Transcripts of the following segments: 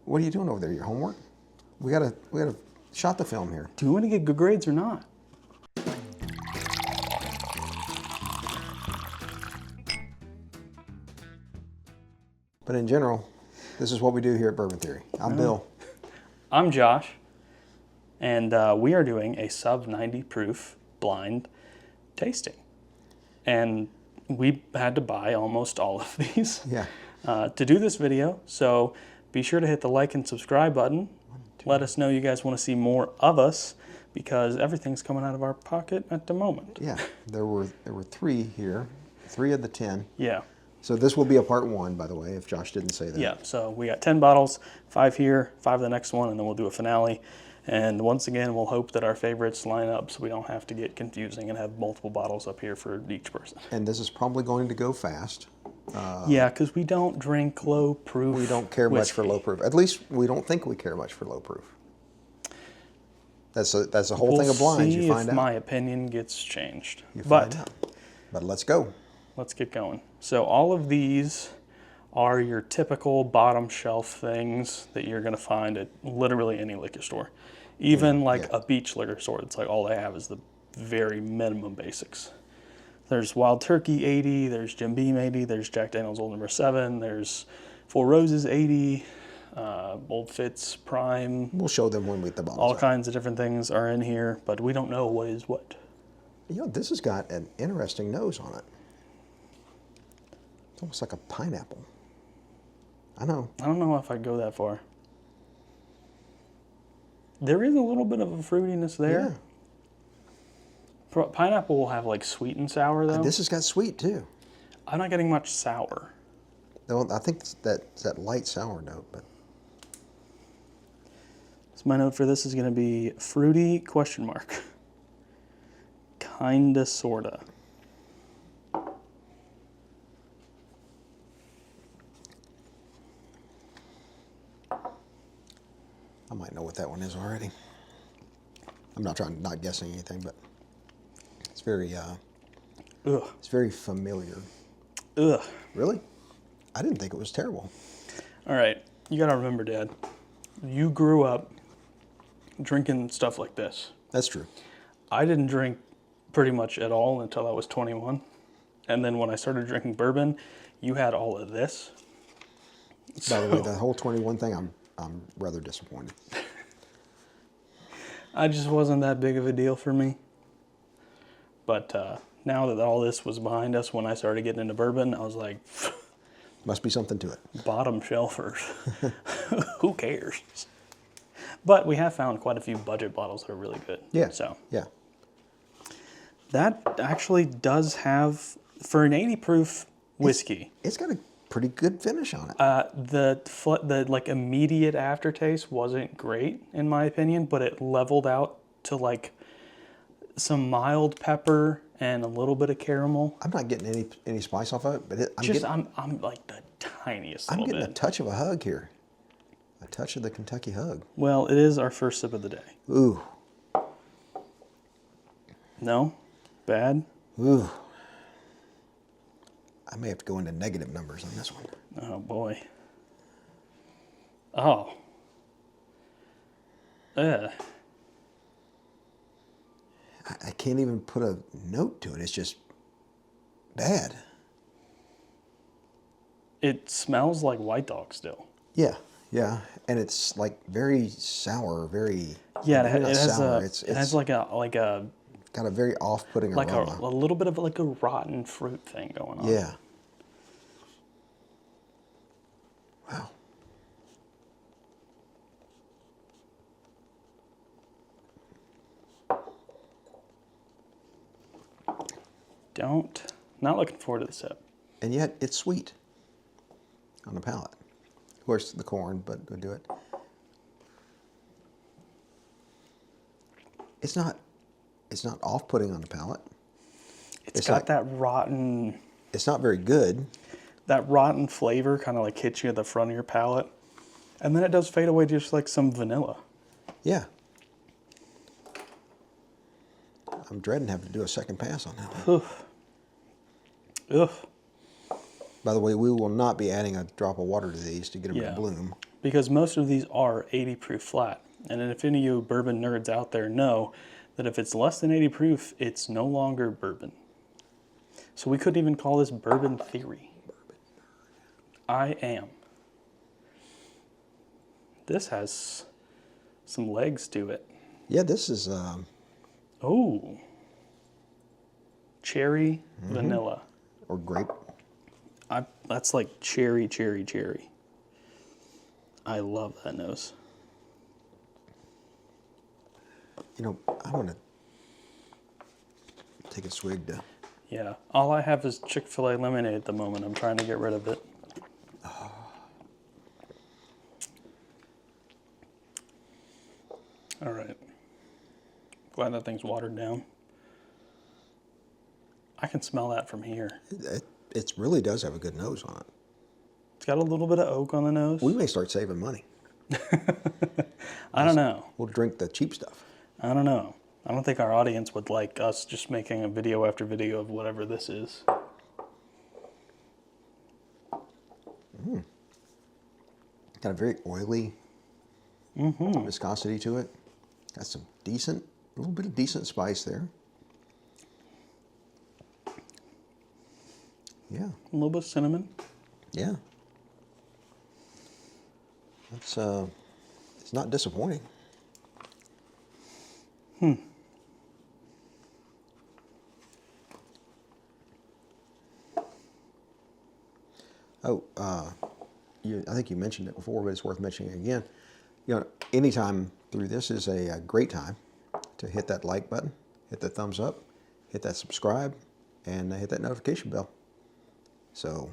What are you doing over there? Your homework? We gotta shot the film here. Do you want to get good grades or not? But in general, this is what we do here at Bourbon Theory. I'm Bill. I'm Josh, and we are doing a sub 90 proof blind tasting. And we had to buy almost all of these to do this video. So be sure to hit the like and subscribe button. Let us know you guys want to see more of us, because everything's coming out of our pocket at the moment. Yeah, there were 3 here, 3 of the 10. Yeah. So this will be a part 1, by the way, if Josh didn't say that. Yeah, so we got 10 bottles, 5 here, 5 the next one, and then we'll do a finale. And once again, we'll hope that our favorites line up so we don't have to get confusing and have multiple bottles up here for each person. And this is probably going to go fast. Yeah, because we don't drink low proof. We don't care much for low proof. At least we don't think we care much for low proof. That's the whole thing of blinds. You find out. My opinion gets changed. You find out. But let's go. Let's get going. So all of these are your typical bottom shelf things that you're going to find at literally any liquor store. Even a beach liquor store, it's like all they have is the very minimum basics. There's Wild Turkey 80, there's Jim Beam 80, there's Jack Daniel's Old No. 7, there's Four Roses 80, Old Fitz Prime. We'll show them when we get the bottles All out. kinds of different things are in here, but we don't know what is what. You know, this has got an interesting nose on it. It's almost like a pineapple. I know. I don't know if I'd go that far. There is a little bit of a fruitiness there. Yeah. Pineapple will have like sweet and sour though. This has got sweet too. I'm not getting much sour. No, I think it's that light sour note, but. So my note for this is going to be fruity ? Kinda, sorta. I might know what that one is already. I'm not guessing anything, but it's very, it's very familiar. Ugh. Really? I didn't think it was terrible. All right, you gotta remember, Dad, you grew up drinking stuff like this. That's true. I didn't drink pretty much at all until I was 21. And then when I started drinking bourbon, you had all of this. By the way, the whole 21 thing, I'm rather disappointed. I just wasn't that big of a deal for me. But now that all this was behind us, when I started getting into bourbon, I was like, must be something to it. Bottom shelfers. Who cares? But we have found quite a few budget bottles that are really good. Yeah. So yeah. That actually does have, for an 80 proof whiskey, it's got a pretty good finish on it. The like immediate aftertaste wasn't great in my opinion, but it leveled out to like some mild pepper and a little bit of caramel. I'm not getting any spice off of it, but I'm like the tiniest I'm little getting bit. a touch of a hug here. A touch of the Kentucky hug. Well, it is our first sip of the day. Ooh. No? Bad? Ooh. I may have to go into negative numbers on this one. Oh, boy. Oh. Ugh. I can't even put a note to it. It's just bad. It smells like White Dog still. Yeah, yeah. And it's like very sour, very... Yeah, it has like a got a very off-putting aroma. A little bit of like a rotten fruit thing going on. Yeah. Wow. Not looking forward to the sip. And yet it's sweet on the palate. Of course, the corn, but go do it. It's not off-putting on the palate. It's got that rotten... It's not very good. That rotten flavor kind of like hits you at the front of your palate. And then it does fade away just like some vanilla. Yeah. I'm dreading having to do a second pass on that one. Ugh. By the way, we will not be adding a drop of water to these to get them to bloom. Because most of these are 80 proof flat. And if any of you bourbon nerds out there know that if it's less than 80 proof, it's no longer bourbon. So we couldn't even call this bourbon theory. I am. This has some legs to it. Yeah, this is... Oh. Cherry vanilla. Or grape. That's like cherry, cherry, cherry. I love that nose. You know, I'm going to take a swig to... Yeah, all I have is Chick-fil-A lemonade at the moment. I'm trying to get rid of it. All right. Glad that thing's watered down. I can smell that from here. It really does have a good nose on it. It's got a little bit of oak on the nose. We may start saving money. I don't know. We'll drink the cheap stuff. I don't know. I don't think our audience would like us just making a video after video of whatever this is. Got a very oily viscosity to it. Got some decent, a little bit of decent spice there. Yeah. A little bit of cinnamon. Yeah. That's it's not disappointing. Oh, I think you mentioned it before, but it's worth mentioning again. You know, anytime through this is a great time to hit that like button, hit the thumbs up, hit that subscribe, and hit that notification bell. So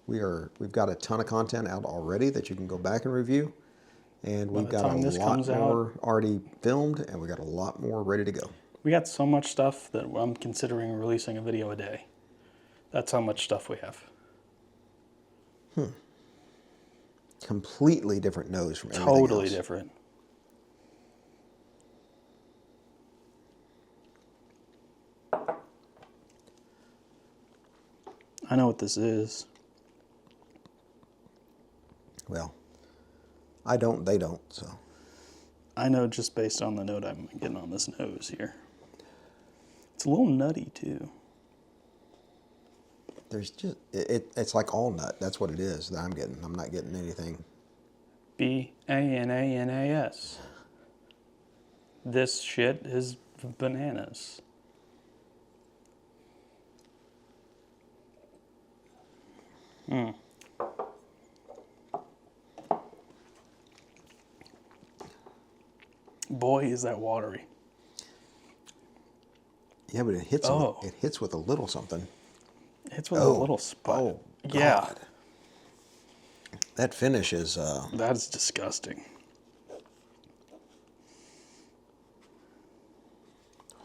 we've got a ton of content out already that you can go back and review, and we've got a lot more already filmed, and we got a lot more ready to go. We got so much stuff that I'm considering releasing a video a day. That's how much stuff we have. Completely different nose from everything else. Totally different. I know what this is. Well, I don't, they don't, so. I know just based on the note I'm getting on this nose here. It's a little nutty too. There's just, it's like all nut. That's what it is that I'm getting. I'm not getting anything. B-A-N-A-N-A-S. This shit is bananas. Boy, is that watery. Yeah, but it hits. It hits with a little something. It's with a little spot. Oh, God. Yeah. That finish is... That's disgusting.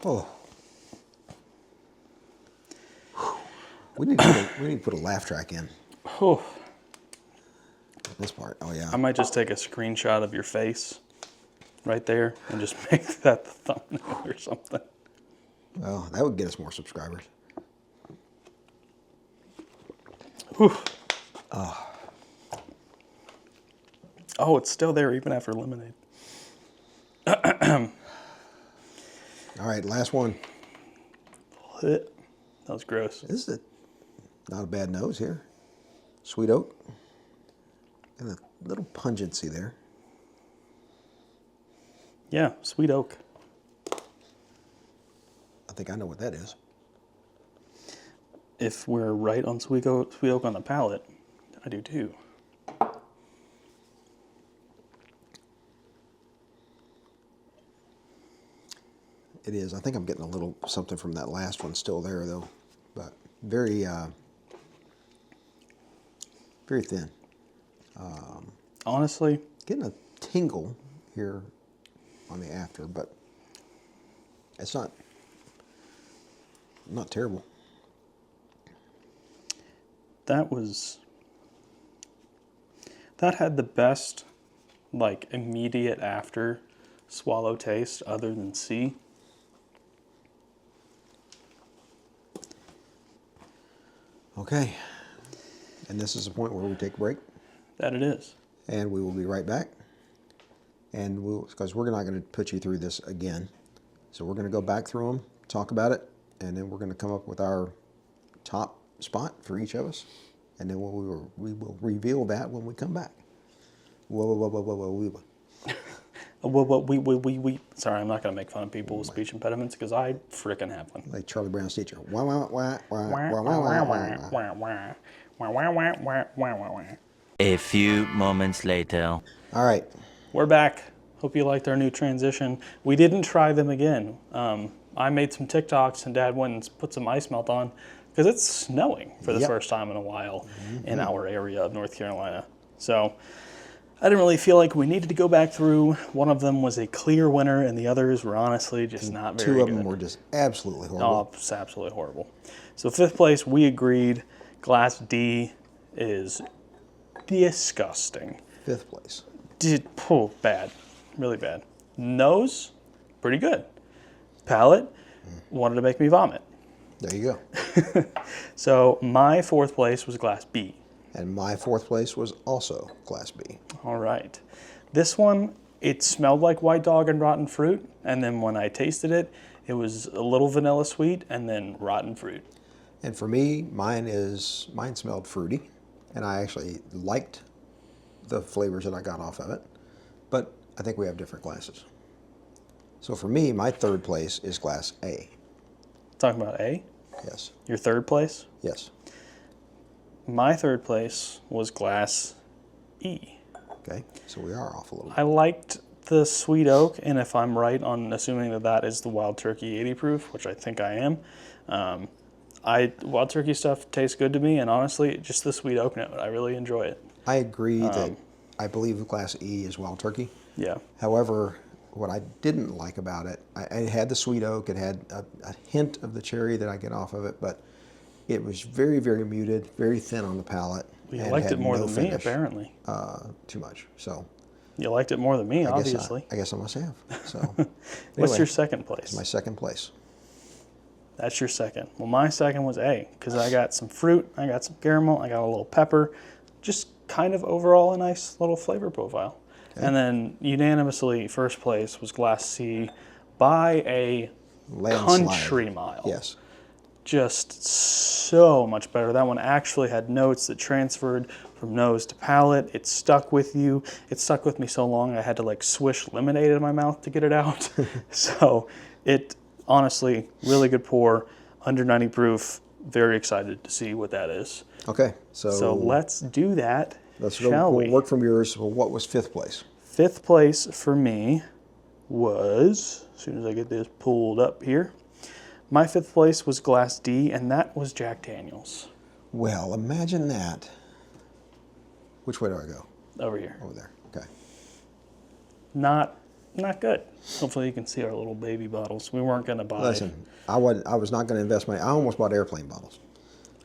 Oh. We need to put a laugh track in. Oh. This part. Oh, yeah. I might just take a screenshot of your face right there and just make that the thumbnail or something. Well, that would get us more subscribers. Whew. Oh, it's still there even after lemonade. All right, last one. That was gross. This is not a bad nose here. Sweet oak. And a little pungency there. Yeah, sweet oak. I think I know what that is. If we're right on sweet oak on the palate, I do too. It is. I think I'm getting a little something from that last one still there, though. But very, very thin. Honestly, Getting a tingle here on the after, but it's not terrible. That had the best, like, immediate after swallow taste other than C. Okay. And this is the point where we take a break. That it is. And we will be right back. And because we're not going to put you through this again. So we're going to go back through them, talk about it, and then we're going to come up with our top spot for each of us. And then we will reveal that when we come back. Whoa. Sorry, I'm not going to make fun of people with speech impediments because I frickin' have one. Like Charlie Brown's teacher. Wah, wah, wah, wah, wah, wah, wah. A few moments later. All right. We're back. Hope you liked our new transition. We didn't try them again. I made some TikToks and Dad went and put some ice melt on because it's snowing for the first time in a while in our area of North Carolina. So I didn't really feel like we needed to go back through. One of them was a clear winner and the others were honestly just not very good. Two of them were just absolutely horrible. Oh, it's absolutely horrible. So 5th place, we agreed. Glass D is disgusting. 5th place. Bad. Really bad. Nose, pretty good. Palate, wanted to make me vomit. There you go. So my 4th place was Glass B. And my 4th place was also Glass B. All right. This one, it smelled like white dog and rotten fruit. And then when I tasted it, it was a little vanilla sweet and then rotten fruit. And for me, mine smelled fruity. And I actually liked the flavors that I got off of it. But I think we have different glasses. So for me, my 3rd place is Glass A. Talking about A? Yes. Your 3rd place? Yes. My 3rd place was Glass E. Okay, so we are off a little bit. I liked the sweet oak, and if I'm right on assuming that that is the Wild Turkey 80 proof, which I think I am, Wild Turkey stuff tastes good to me, and honestly, just the sweet oak note, I really enjoy it. I agree that I believe Glass E is Wild Turkey. Yeah. However, what I didn't like about it, I had the sweet oak, it had a hint of the cherry that I get off of it, but it was very, very muted, very thin on the palate. You liked it more than me, apparently. Too much, so. You liked it more than me, obviously. I guess I must have, so. What's Anyway, your 2nd place? my 2nd place. That's your 2nd. Well, my 2nd was A, because I got some fruit, I got some caramel, I got a little pepper, just kind of overall a nice little flavor profile. Okay. And then unanimously, 1st place was Glass C by a country mile. Yes. Just so much better. That one actually had notes that transferred from nose to palate. It stuck with you. It stuck with me so long I had to like swish lemonade in my mouth to get it out. So it honestly, really good pour, under 90 proof. Very excited to see what that is. Okay, so let's do that. Let's go. We'll work from yours. Well, what was 5th place? 5th place for me was, as soon as I get this pulled up here, my 5th place was Glass D, and that was Jack Daniels. Well, imagine that. Which way do I go? Over here. Over there. Okay. Not good. Hopefully you can see our little baby bottles. We weren't going to buy. Listen, I was not going to invest money. I almost bought airplane bottles.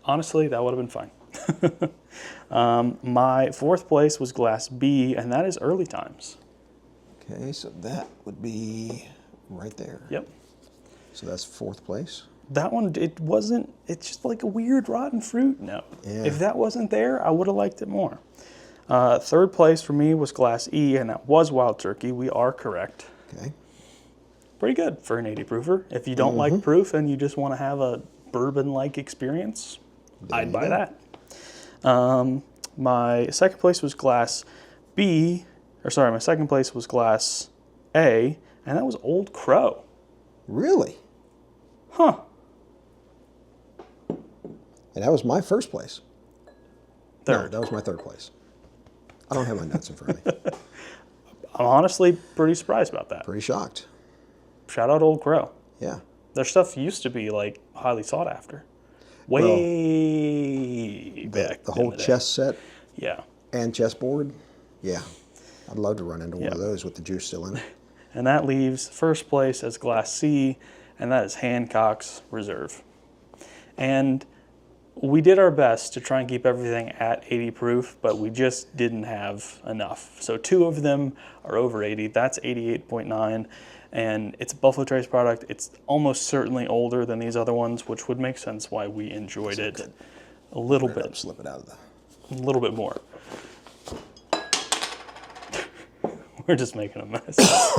Honestly, that would have been fine. My 4th place was Glass B, and that is Early Times. Okay, so that would be right there. Yep. So that's 4th place. That one, it's just like a weird rotten fruit note. Yeah. If that wasn't there, I would have liked it more. 3rd place for me was Glass E, and that was Wild Turkey. We are correct. Okay. Pretty good for an 80 proofer. If you don't like proof and you just want to have a bourbon-like experience, I'd buy that. My 2nd place was Glass B, my 2nd place was Glass A, and that was Old Crow. Really? Huh. And that was my 1st place. 3rd. No, that was my 3rd place. I don't have my notes in front of me. I'm honestly pretty surprised about that. Pretty shocked. Shout out Old Crow. Yeah. Their stuff used to be like highly sought after. Way back. The whole chess set. Yeah. And chessboard. Yeah. I'd love to run into one of those with the juice still in it. And that leaves 1st place as Glass C, and that is Hancock's Reserve. And we did our best to try and keep everything at 80 proof, but we just didn't have enough. So 2 of them are over 80. That's 88.9, and it's a Buffalo Trace product. It's almost certainly older than these other ones, which would make sense why we enjoyed it a little bit. Slip it out of the... a little bit more. We're just making a mess.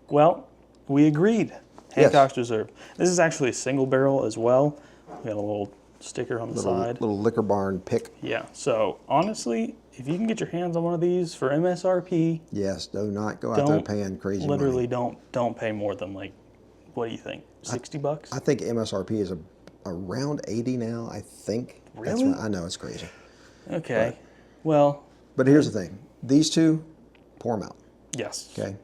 Well, we agreed. Hancock's Reserve. This is actually a single barrel as well. We got a little sticker on the side. Little Liquor Barn pick. Yeah. So honestly, if you can get your hands on one of these for MSRP, yes, do not go out there paying crazy literally money. don't pay more than like, what do you think? $60? I think MSRP is around 80 now. I think. Really? I know it's crazy. Okay. But here's the thing. These two, pour them out. Yes. Okay.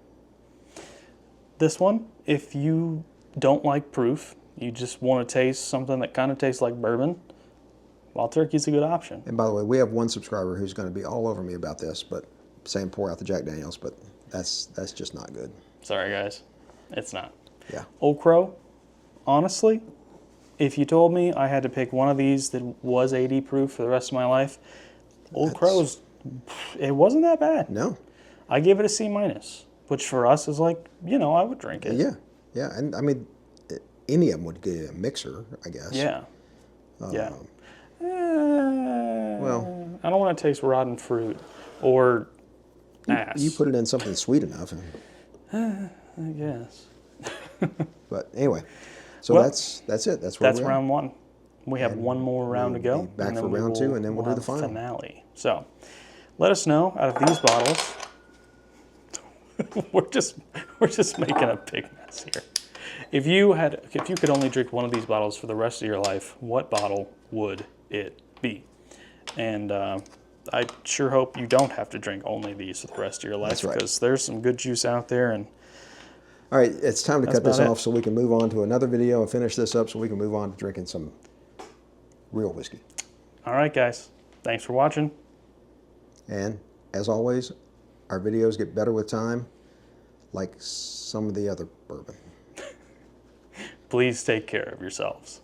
This one, if you don't like proof, you just want to taste something that kind of tastes like bourbon, Wild Turkey's a good option. And by the way, we have one subscriber who's going to be all over me about this, but saying pour out the Jack Daniels, but that's just not good. Sorry, guys. It's not. Yeah. Old Crow, honestly, if you told me I had to pick one of these that was 80 proof for the rest of my life, Old Crow's, it wasn't that bad. No. I gave it a C-, which for us is like, I would drink it. Yeah. Yeah. And I mean, any of them would get a mixer, I guess. Yeah. Yeah. Well, I don't want to taste rotten fruit or ass. You put it in something sweet enough. I guess. But anyway, so that's it. That's where we're round one. We have one more round to go. Be back for round two, and then we'll do the final finale. So, let us know out of these bottles. we're just making a big mess here. If you could only drink one of these bottles for the rest of your life, what bottle would it be? And I sure hope you don't have to drink only these for the rest of your life. That's right. Because there's some good juice out there. And all right, it's time to cut this about off so we can move on to another video and finish this up so we can move on to drinking some real whiskey. All right, guys. Thanks for watching. And as always, our videos get better with time, like some of the other bourbon. Please take care of yourselves.